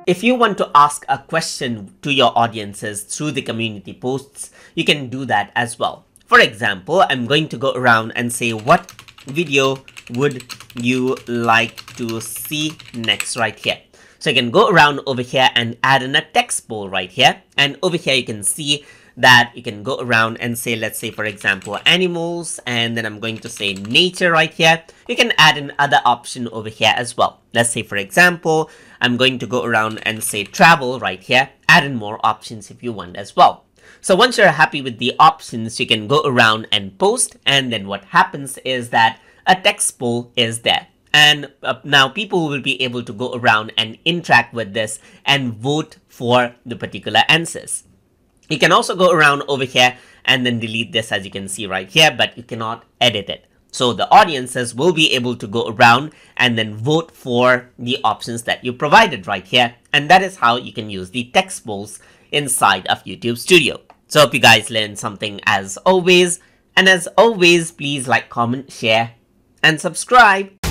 If you want to ask a question to your audiences through the community posts, you can do that as well. For example, I'm going to go around and say, what video would you like to see next right here? So you can go around over here and add in a text poll right here. And over here, you can see that you can go around and say, let's say, for example, animals, and then I'm going to say nature right here. You can add in other option over here as well. Let's say, for example, I'm going to go around and say travel right here. Add in more options if you want as well. So once you're happy with the options, you can go around and post, and then what happens is that a text poll is there. And now people will be able to go around and interact with this and vote for the particular answers. You can also go around over here and then delete this, as you can see right here, but you cannot edit it. So the audiences will be able to go around and then vote for the options that you provided right here. And that is how you can use the text polls inside of YouTube Studio. So hope you guys learned something as always. And as always, please like, comment, share, and subscribe.